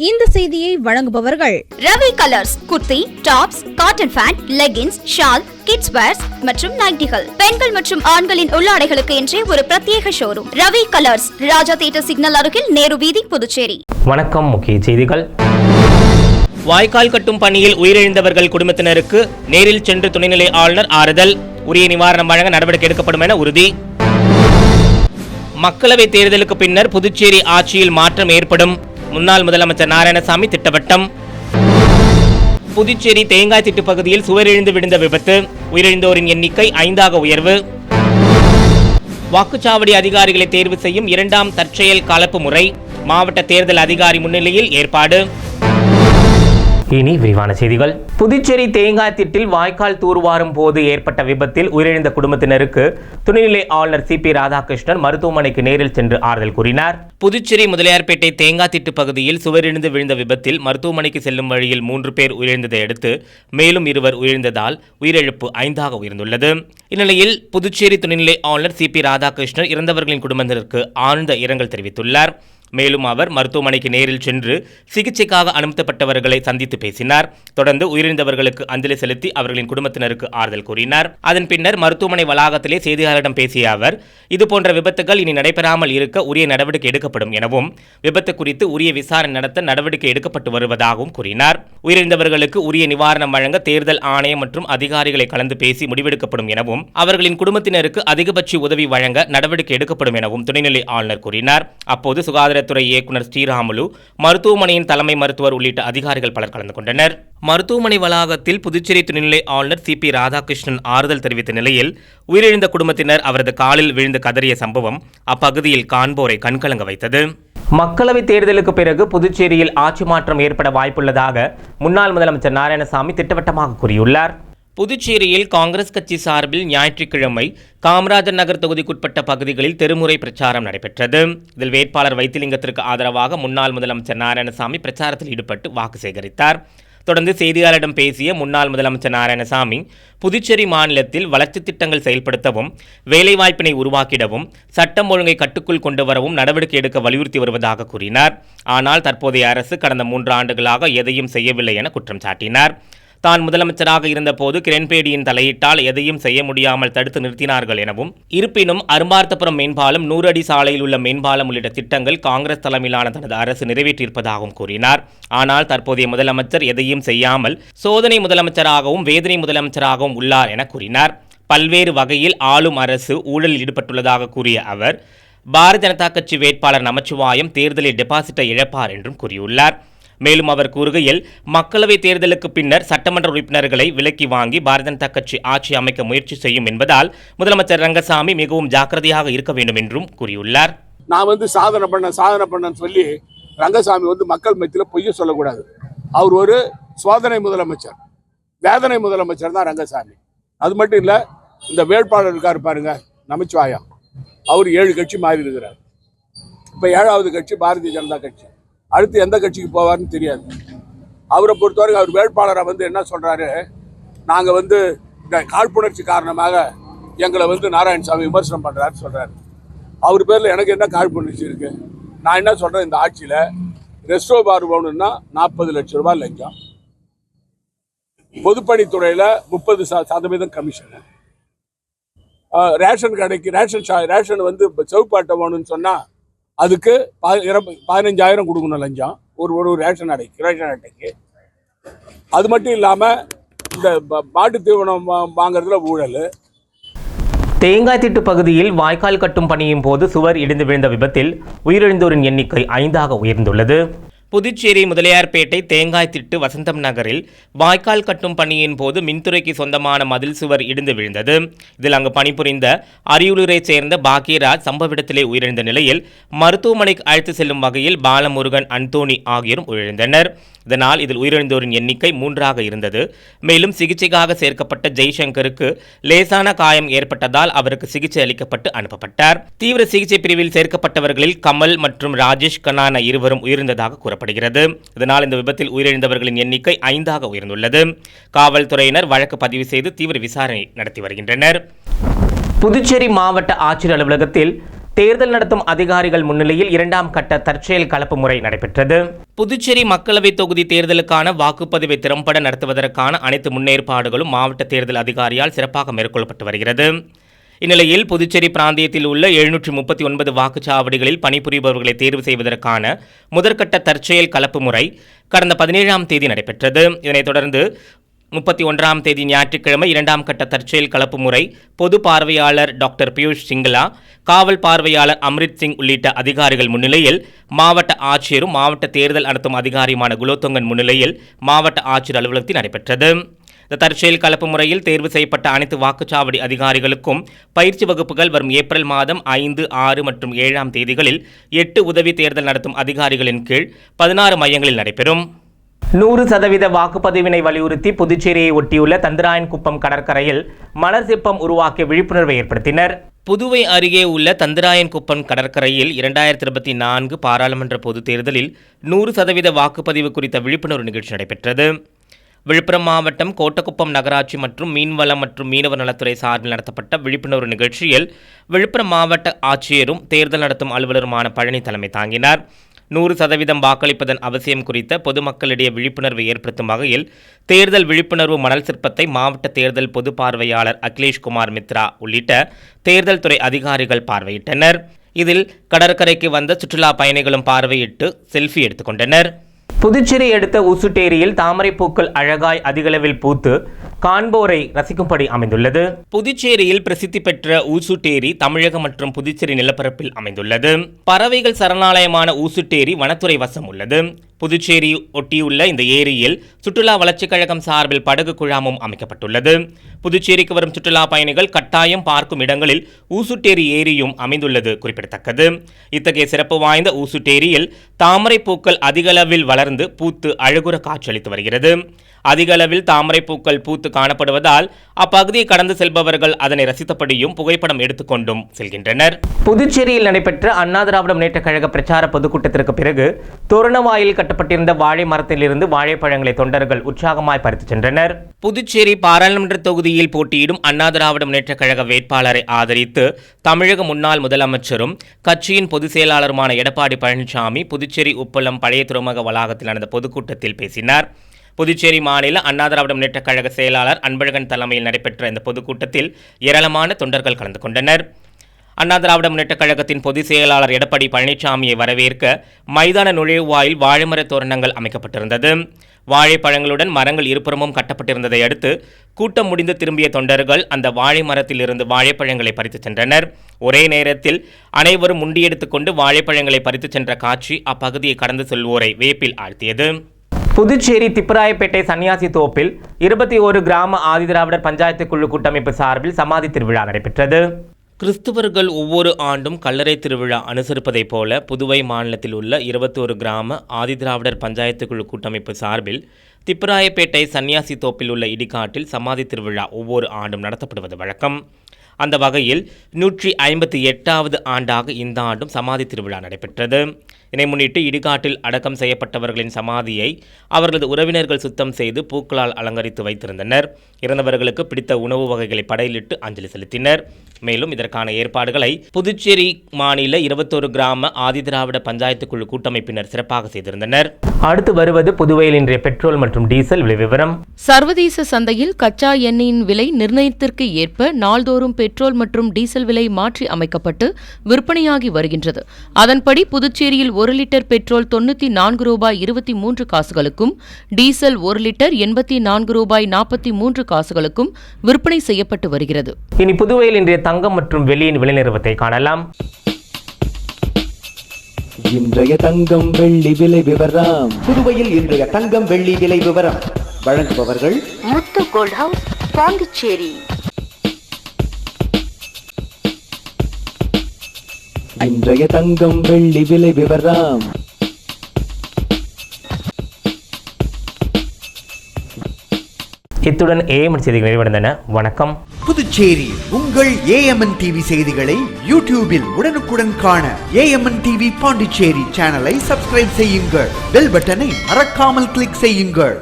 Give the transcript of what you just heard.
இந்த செய்தியை வழங்குபவர்கள் Ravi colours. Kurti, tops, cotton pant, leggings, shawl, kids wears மற்றும் நைட்டிகள், பெண்கள் மற்றும் ஆண்களின் உள்ளாடைகளுக்கு என்றே ஒரு பிரத்யேக showroom. Ravi colours, Raja theatre signal அருகில், நேரு வீதி, புதுச்சேரி. வணக்கம். முக்கிய செய்திகள். வாய்க்கால் கட்டும் பணியில் உயிரிழந்தவர்கள் குடும்பத்தினருக்கு நேரில் சென்று துணைநிலை ஆளுநர் ஆறுதல். உரிய நிவாரணம் வழங்க நடவடிக்கை எடுக்கப்படும் என உறுதி. மக்களவைத் தேர்தலுக்கு பின்னர் புதுச்சேரி ஆட்சியில் மாற்றம் ஏற்படும். முன்னாள் முதலமைச்சர் நாராயணசாமி திட்டவட்டம். புதுச்சேரி தேங்காய் திட்டு பகுதியில் சுவரிழந்து விழுந்த விபத்து. உயிரிழந்தோரின் எண்ணிக்கை 5ஆக உயர்வு. வாக்குச்சாவடி அதிகாரிகளை தேர்வு செய்யும் 2ஆம் தற்செயல் கலப்பு முறை. மாவட்ட தேர்தல் அதிகாரி முன்னிலையில் ஏற்பாடு. இனி விரிவான செய்திகள். புதுச்சேரி தேங்காய் திட்டில் வாய்க்கால் தூர்வாரும் போது ஏற்பட்ட விபத்தில் உயிரிழந்த குடும்பத்தினருக்கு துணைநிலை ஆளுநர் CP ராதாகிருஷ்ணன் மருத்துவமனைக்கு நேரில் சென்று ஆறுதல் கூறினார். புதுச்சேரி முதலியார்பேட்டை தேங்காய் திட்டு பகுதியில் சுவரிழந்து விழுந்த விபத்தில் மருத்துவமனைக்கு செல்லும் வழியில் 3 பேர் உயிரிழந்ததை அடுத்து மேலும் 2 உயிரிழந்ததால் உயிரிழப்பு 5ஆக உயர்ந்துள்ளது. இந்நிலையில் புதுச்சேரி துணைநிலை ஆளுநர் CP ராதாகிருஷ்ணன் இறந்தவர்களின் குடும்பத்தினருக்கு ஆழ்ந்த இரங்கல் தெரிவித்துள்ளார். மேலும் அவர் மருத்துவமனைக்கு நேரில் சென்று சிகிச்சைக்காக அனுமதிக்கப்பட்டவர்களை சந்தித்து பேசினார். தொடர்ந்து உயிரிழந்தவர்களுக்கு அஞ்சலி செலுத்தி அவர்களின் குடும்பத்தினருக்கு ஆறுதல் கூறினார். அதன் பின்னர் மருத்துவமனை வளாகத்திலே செய்தியாளரிடம் பேசிய அவர், இதுபோன்ற விபத்துகள் இனி நடைபெறாமல் இருக்க உரிய நடவடிக்கை எடுக்கப்படும் எனவும், விபத்து குறித்து உரிய விசாரணை நடத்த நடவடிக்கை எடுக்கப்பட்டு வருவதாகவும் கூறினார். உயிரிழந்தவர்களுக்கு உரிய நிவாரணம் வழங்க தேர்தல் ஆணையம் மற்றும் அதிகாரிகளை கலந்து பேசி முடிவெடுக்கப்படும் எனவும், அவர்களின் குடும்பத்தினருக்கு அதிகபட்ச உதவி வழங்க நடவடிக்கை எடுக்கப்படும் எனவும் துணைநிலை ஆளுநர் கூறினார். அப்போது சுகாதார துறை இயக்குனர் ஸ்ரீராமுலு, மருத்துவமனையின் தலைமை மருத்துவர் உள்ளிட்ட அதிகாரிகள் பலர் கலந்து கொண்டனர். மருத்துவமனை வளாகத்தில் புதுச்சேரி துணைநிலை ஆளுநர் CP ராதாகிருஷ்ணன் ஆறுதல் தெரிவித்த நிலையில் உயிரிழந்த குடும்பத்தினர் அவரது காலில் விழுந்து கதறிய சம்பவம் அப்பகுதியில் காண்போரை கண்கலங்க வைத்தது. மக்களவைத் தேர்தலுக்கு பிறகு புதுச்சேரியில் ஆட்சி மாற்றம் ஏற்பட வாய்ப்புள்ளதாக முன்னாள் முதலமைச்சர் நாராயணசாமி திட்டவட்டமாக கூறியுள்ளார். புதுச்சேரியில் காங்கிரஸ் கட்சி சார்பில் ஞாயிற்றுக்கிழமை காமராஜர் நகர் தொகுதிக்குட்பட்ட பகுதிகளில் தெருமுறை பிரச்சாரம் நடைபெற்றது. இதில் வேட்பாளர் வைத்திலிங்கத்திற்கு ஆதரவாக முன்னாள் முதலமைச்சர் நாராயணசாமி பிரச்சாரத்தில் ஈடுபட்டு வாக்கு சேகரித்தார். தொடர்ந்து செய்தியாளரிடம் பேசிய முன்னாள் முதலமைச்சர் நாராயணசாமி, புதுச்சேரி மாநிலத்தில் வளர்ச்சி திட்டங்கள் செயல்படுத்தவும், வேலைவாய்ப்பினை உருவாக்கிடவும், சட்டம் ஒழுங்கை கட்டுக்குள் கொண்டு வரவும் நடவடிக்கை எடுக்க வலியுறுத்தி வருவதாக கூறினார். ஆனால் தற்போதைய அரசு கடந்த 3 ஆண்டுகளாக எதையும் செய்யவில்லை என குற்றம் சாட்டினார். தான் முதலமைச்சராக இருந்தபோது கிரண்பேடியின் தலையிட்டால் எதையும் செய்ய முடியாமல் தடுத்து நிறுத்தினார்கள் எனவும், இருப்பினும் அரும்பார்த்தபுரம் மேம்பாலம், 100 அடி சாலையில் உள்ள மேம்பாலம் உள்ளிட்ட திட்டங்கள் காங்கிரஸ் தலைமையிலான தனது அரசு நிறைவேற்றியிருப்பதாகவும் கூறினார். ஆனால் தற்போதைய முதலமைச்சர் எதையும் செய்யாமல் சோதனை முதலமைச்சராகவும் வேதனை முதலமைச்சராகவும் உள்ளார் என கூறினார். பல்வேறு வகையில் ஆளும் அரசு ஊழலில் ஈடுபட்டுள்ளதாக கூறிய அவர், பாரதிய ஜனதா கட்சி வேட்பாளர் நமச்சிவாயம் தேர்தலில் டெபாசிட்டை இழப்பார் என்றும் கூறியுள்ளார். மேலும் அவர் கூறுகையில், மக்களவைத் தேர்தலுக்கு பின்னர் சட்டமன்ற உறுப்பினர்களை விலக்கி வாங்கி பாரதிய ஜனதா கட்சி ஆட்சி அமைக்க முயற்சி செய்யும் என்பதால் முதலமைச்சர் ரங்கசாமி மிகவும் ஜாக்கிரதையாக இருக்க வேண்டும் என்றும் கூறியுள்ளார். நான் சாதனை பண்ண சொல்லி ரங்கசாமி மக்கள் மத்தியில் பொய்ய சொல்லக்கூடாது. அவர் ஒரு சோதனை முதலமைச்சர், வேதனை முதலமைச்சர் தான் ரங்கசாமி. அது மட்டும் இல்லை, இந்த வேட்பாளர் இருக்காரு பாருங்க, நமச்சிவாயம், அவர் 7 கட்சி மாறி இருக்கிறார். இப்போ 7வது கட்சி பாரதிய ஜனதா கட்சி. அடுத்து எந்த கட்சிக்கு போவார்னு தெரியாது. அவரை பொறுத்தவரைக்கும் அவர் வேட்பாளரை என்ன சொல்கிறாரு, நாங்கள் இந்த காழ்ப்புணர்ச்சி காரணமாக எங்களை நாராயணசாமி விமர்சனம் பண்ணுறாரு சொல்கிறாரு. அவர் பேரில் எனக்கு என்ன காழ்ப்புணர்ச்சி இருக்குது? நான் என்ன சொல்கிறேன், இந்த ஆட்சியில் ரெஸ்டோ பார் போகணுன்னா 40 லட்சம் ரூபாய் லஞ்சம், பொதுப்பணித்துறையில் 30% கமிஷனு, ரேஷன் கடைக்கு ரேஷன் செவப்பு அட்டை வேணும்னு சொன்னால் அதுக்கு 15,000 கொடுக்கணும் லஞ்சம் ஒரு ரேஷன் அட்டைக்கு. அது மட்டும் இல்லாமல் இந்த மாட்டு தீவனம் வாங்குறதுல ஊழல். தேங்காய் திட்டு பகுதியில் வாய்க்கால் கட்டும் பணியின் போது சுவர் இடிந்து விழுந்த விபத்தில் உயிரிழந்தோரின் எண்ணிக்கை 5ஆக உயர்ந்துள்ளது. புதுச்சேரி முதலியார்பேட்டை தேங்காய் திட்டு வசந்தம் நகரில் வாய்க்கால் கட்டும் பணியின் போது மின்துறைக்கு சொந்தமான மதில் சுவர் இடிந்து விழுந்தது. இதில் அங்கு பணிபுரிந்த அரியூரை சேர்ந்த பாக்கியராஜ் சம்பவ இடத்திலே உயிரிழந்த நிலையில் மருத்துவமனைக்கு அழைத்து செல்லும் வகையில் பாலமுருகன், அந்தோணி ஆகியோரும் உயிரிழந்தனர். இதனால் இதில் உயிரிழந்தோரின் எண்ணிக்கை 3ஆக இருந்தது. மேலும் சிகிச்சைக்காக சேர்க்கப்பட்ட ஜெய்சங்கருக்கு லேசான காயம் ஏற்பட்டதால் அவருக்கு சிகிச்சை அளிக்கப்பட்டு அனுப்பப்பட்டார். தீவிர சிகிச்சை பிரிவில் சேர்க்கப்பட்டவர்களில் கமல் மற்றும் ராஜேஷ் கண்ணான இருவரும் உயிரிழந்ததாக கூறப்படுகிறது. இதனால் இந்த விபத்தில் உயிரிழந்தவர்களின் எண்ணிக்கை 5ஆக உயர்ந்துள்ளது. காவல்துறையினர் வழக்கு பதிவு செய்து தீவிர விசாரணை நடத்தி வருகின்றனர். புதுச்சேரி மாவட்ட ஆட்சியர் அலுவலகத்தில் தேர்தல் நடத்தும் அதிகாரிகள் முன்னிலையில் 2ஆம் கட்ட தற்செயல் கலப்பு முறை நடைபெற்றது. புதுச்சேரி மக்களவைத் தொகுதி தேர்தலுக்கான வாக்குப்பதிவை திறம்பட நடத்துவதற்கான அனைத்து முன்னேற்பாடுகளும் மாவட்ட தேர்தல் அதிகாரியால் சிறப்பாக மேற்கொள்ளப்பட்டு வருகிறது. இந்நிலையில் புதுச்சேரி பிராந்தியத்தில் உள்ள 739 வாக்குச்சாவடிகளில் பணிபுரிபவர்களை தேர்வு செய்வதற்கான முதற்கட்ட தற்செயல் கலப்பு முறை கடந்த 17ஆம் தேதி நடைபெற்றது. இதனைத் தொடர்ந்து 31ஆம் தேதி ஞாயிற்றுக்கிழமை 2ஆம் கட்ட தற்செயல் கலப்பு முறை பொது பார்வையாளர் டாக்டர் பியூஷ் சிங்களா, காவல் பார்வையாளர் அம்ரித் சிங் உள்ளிட்ட அதிகாரிகள் முன்னிலையில் மாவட்ட ஆட்சியரும் மாவட்ட தேர்தல் நடத்தும் அதிகாரியுமான குலோத்துங்கன் முன்னிலையில் மாவட்ட ஆட்சியர் அலுவலகத்தில் நடைபெற்றது. இந்த தற்செயல் கலப்பு முறையில் தேர்வு செய்யப்பட்ட அனைத்து வாக்குச்சாவடி அதிகாரிகளுக்கும் பயிற்சி வகுப்புகள் வரும் ஏப்ரல் மாதம் 5, 6 மற்றும் 7ஆம் தேதிகளில் 8 உதவி தேர்தல் நடத்தும் அதிகாரிகளின் கீழ் 16 மையங்களில் நடைபெறும். 100% வாக்குப்பதிவினை வலியுறுத்தி புதுச்சேரியை ஒட்டியுள்ள தந்திராயன்குப்பம் கடற்கரையில் மலர் சிற்பம் உருவாக்கிய விழிப்புணர்வை ஏற்படுத்தினர். புதுவை அருகே உள்ள தந்திராயன்குப்பம் கடற்கரையில் 2024 பாராளுமன்ற பொதுத் தேர்தலில் 100% வாக்குப்பதிவு குறித்த விழிப்புணர்வு நிகழ்ச்சி நடைபெற்றது. விழுப்புரம் மாவட்டம் கோட்டக்குப்பம் நகராட்சி மற்றும் மீன்வளம் மற்றும் மீனவர் நலத்துறை சார்பில் நடத்தப்பட்ட விழிப்புணர்வு நிகழ்ச்சியில் விழுப்புரம் மாவட்ட ஆட்சியரும் தேர்தல் நடத்தும் அலுவலருமான பழனி தலைமை தாங்கினார். 100% வாக்களிப்பதன் அவசியம் குறித்த பொதுமக்களிடையே விழிப்புணர்வை ஏற்படுத்தும் வகையில் தேர்தல் விழிப்புணர்வு மணல் சிற்பத்தை மாவட்ட தேர்தல் பொது பார்வையாளர் அகிலேஷ்குமார் மித்ரா உள்ளிட்ட தேர்தல் துறை அதிகாரிகள் பார்வையிட்டனர். இதில் கடற்கரைக்கு வந்த சுற்றுலா பயணிகளும் பார்வையிட்டு செல்ஃபி எடுத்துக்கொண்டனர். புதுச்சேரி அடுத்த ஊசுட்டேரியில் தாமரை பூக்கள் அழகாய் அதிகளவில் பூத்து காண்போரை ரசிக்கும்படி அமைந்துள்ளது. புதுச்சேரியில் பிரசித்தி பெற்ற ஊசுட்டேரி தமிழகம் மற்றும் புதுச்சேரி நிலப்பரப்பில் அமைந்துள்ளது. பறவைகள் சரணாலயமான ஊசுட்டேரி வனத்துறை வசம் உள்ளது. புதுச்சேரி ஒட்டியுள்ள இந்த ஏரியில் சுற்றுலா வளர்ச்சிக் கழகம் சார்பில் படகு குழாமும் அமைக்கப்பட்டுள்ளது. புதுச்சேரிக்கு வரும் சுற்றுலா பயணிகள் கட்டாயம் பார்க்கும் இடங்களில் ஊசுட்டேரி ஏரியும் அமைந்துள்ளது குறிப்பிடத்தக்கது. இத்தகைய சிறப்பு வாய்ந்த ஊசுட்டேரியில் தாமரை பூக்கள் அதிகளவில் வளர்ந்து பூத்து அழகுற காட்சியளித்து வருகிறது. அதிக அளவில் தாமரை பூக்கள் பூத்து காணப்படுவதால் அப்பகுதியை கடந்து செல்பவர்கள் அதனை ரசித்தபடியும் புகைப்படம் எடுத்துக்கொண்டும் செல்கின்றனர். புதுச்சேரியில் நடைபெற்ற அண்ணா திராவிட முன்னேற்றக் கழக பிரச்சார பொதுக்கூட்டத்திற்கு பிறகு தோரணவாயில் கட்டப்பட்டிருந்த வாழை மரத்திலிருந்து வாழைப்பழங்களை தொண்டர்கள் உற்சாகமாய் பறித்து சென்றனர். புதுச்சேரி பாராளுமன்ற தொகுதியில் போட்டியிடும் அண்ணா திராவிட முன்னேற்றக் கழக வேட்பாளரை ஆதரித்து தமிழக முன்னாள் முதலமைச்சரும் கட்சியின் பொதுச் செயலாளருமான எடப்பாடி பழனிசாமி புதுச்சேரி உப்பளம் பழைய துறைமுக வளாகத்தில் நடந்த பொதுக்கூட்டத்தில் பேசினார். புதுச்சேரி மாநில அண்ணா திராவிட முன்னேற்றக் கழக செயலாளர் அன்பழகன் தலைமையில் நடைபெற்ற இந்த பொதுக்கூட்டத்தில் ஏராளமான தொண்டர்கள் கலந்து கொண்டனர். அண்ணா திராவிட முன்னேற்றக் கழகத்தின் பொதுச் செயலாளர் எடப்பாடி பழனிசாமியை வரவேற்க மைதான நுழைவாயில் வாழைமர தோரணங்கள் அமைக்கப்பட்டிருந்தது. வாழைப்பழங்களுடன் மரங்கள் இருபுறமும் கட்டப்பட்டிருந்ததை அடுத்து கூட்டம் முடிந்து திரும்பிய தொண்டர்கள் அந்த வாழை மரத்திலிருந்து வாழைப்பழங்களை பறித்து சென்றனர். ஒரே நேரத்தில் அனைவரும் முண்டியெடுத்துக் கொண்டு வாழைப்பழங்களை பறித்து சென்ற காட்சி அப்பகுதியை கடந்து செல்வோரை வியப்பில் ஆழ்த்தியது. புதுச்சேரி திப்பராயப்பேட்டை சன்னியாசி தோப்பில் 21 கிராம ஆதிதிராவிடர் பஞ்சாயத்து குழு கூட்டமைப்பு சார்பில் சமாதி திருவிழா நடைபெற்றது. கிறிஸ்துவர்கள் ஒவ்வொரு ஆண்டும் கல்லறை திருவிழா அனுசரிப்பதைப் போல புதுவை மாநிலத்தில் உள்ள 21 கிராம ஆதிதிராவிடர் பஞ்சாயத்து குழு கூட்டமைப்பு சார்பில் திப்பராயப்பேட்டை சன்னியாசி தோப்பில் உள்ள இடிகாட்டில் சமாதி திருவிழா ஒவ்வொரு ஆண்டும் நடத்தப்படுவது வழக்கம். அந்த வகையில் 158வது ஆண்டாக இந்த ஆண்டும் சமாதி திருவிழா நடைபெற்றது. இதனை முன்னிட்டு இடுகாட்டில் அடக்கம் செய்யப்பட்டவர்களின் சமாதியை அவர்களது உறவினர்கள் சுத்தம் செய்து பூக்களால் அலங்கரித்து வைத்திருந்தனர். இறந்தவர்களுக்கு பிடித்த உணவு வகைகளை படையிலிட்டு அஞ்சலி செலுத்தினர். மேலும் இதற்கான ஏற்பாடுகளை புதுச்சேரி மாநில 21 கிராம ஆதிதிராவிட பஞ்சாயத்து குழு கூட்டமைப்பினர் சிறப்பாக செய்திருந்தனர். அடுத்து வருவது புதுவையில் இன்றைய பெட்ரோல் மற்றும் டீசல் விலை விவரம். சர்வதேச சந்தையில் கச்சா எண்ணெயின் விலை நிர்ணயத்திற்கு ஏற்ப நாள்தோறும் பெட்ரோல் மற்றும் டீசல் விலை மாற்றி அமைக்கப்பட்டு விற்பனையாகி வருகின்றது. அதன்படி புதுச்சேரியில் 1 லிட்டர் பெட்ரோல் 94 ரூபாய் 23 காசுகளுக்கும் டீசல் 1 லிட்டர் 84 ரூபாய் 43 காசுகளுக்கும் விற்பனை செய்யப்பட்டு வருகிறது. இனி புதுவையில் இன்றைய தங்கம் மற்றும் வெள்ளியின் விலை நிறுவனத்தை காணலாம். இன்றைய தங்கம் வெள்ளி விலை விவரம். புதுவையில் இன்றைய தங்கம் வெள்ளி விலை விவரம் வழங்குபவர்கள் முத்து கோல்ட் ஹவுஸ், பாண்டிச்சேரி. இன்றைய தங்கம் வெள்ளி விலை விவரம். இத்துடன் ஏஎம்என் செய்திகள் நிறைவடைந்தன. வணக்கம். புதுச்சேரி உங்கள் ஏஎம்என் டிவி செய்திகளை யூடியூபில் உடனுக்குடன் காண ஏஎம்என் டிவி பாண்டிச்சேரி சேனலை சப்ஸ்கிரைப் செய்யுங்கள். பெல் பட்டனை மறக்காமல் கிளிக் செய்யுங்கள்.